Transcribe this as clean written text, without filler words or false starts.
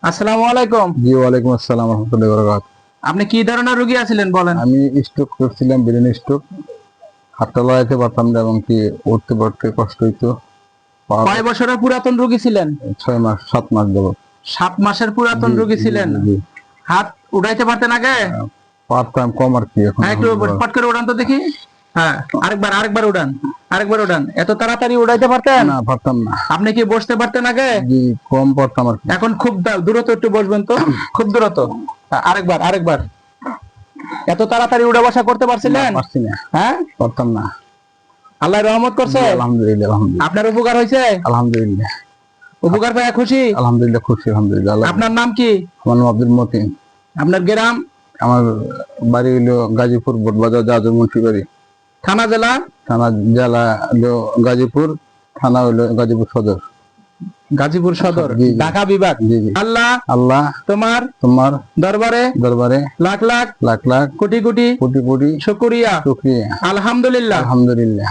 আসসালামু আলাইকুম। জি, ওয়ালাইকুম আসসালাম রহমতুল্লাহি ওয়া বারাকাতুহু। আপনি কি ধরনের রোগী আছিলেন বলেন? আমি স্ট্রোক করছিলাম, ব্রেন স্ট্রোক। হাতটা লড়াইতে পারতাম না এবং কি উঠতে পড়তে কষ্ট হইতো। কয় বছরের পুরাতন রোগী ছিলেন? 6 মাস 7 মাস যাবত। 7 মাসের পুরাতন জি, রোগী জি, ছিলেন। জি। হাত উঠাইতে পারতেন আগে? পারতাম কম আর কি এখন। হ্যাঁ, একটু পট করে উড়ান তো দেখি। হ্যাঁ, আরেকবার উড়ান। আরেকবার উড়ান। এত তাড়াতাড়ি উড়াইতে পারতেন? না, পারতাম না। আপনি কি বসতে পারতেন আগে? জি, কম পারতাম আর কি। এখন খুব দ্রুত একটু বসবেন তো, খুব দ্রুত। আরেকবার। এত তাড়াতাড়ি উড়া বসা করতে না, পারছিলেন? পারছি না, হ্যাঁ, পারতাম না। আল্লাহ রহমত করছে। জি, আলহামদুলিল্লাহ, আলহামদুলিল্লাহ, আপনার উপকার হয়েছে? আলহামদুলিল্লাহ, উপকার পেয়ে খুশি? আলহামদুলিল্লাহ, খুশি, আলহামদুলিল্লাহ। আপনার নাম কি? আমার নাম আব্দুল মতিন। আপনার গ্রাম? আমার বাড়ি হইলো গাজীপুর বোটবাজার, জাজর মুন্সিবাড়ি। থানা, জেলা? থানা জেলা হলো গাজীপুর, থানা হইলো গাজীপুর সদর। গাজীপুর সদর, জি, জি। ঢাকা বিভাগ। জি, জি। আল্লাহ আল্লাহ তোমার তোমার দরবারে দরবারে লাখ লাখ লাখ লাখ কোটি কোটি কোটি কোটি শুকরিয়া। শুকরিয়া। আলহামদুলিল্লাহ। আলহামদুলিল্লাহ।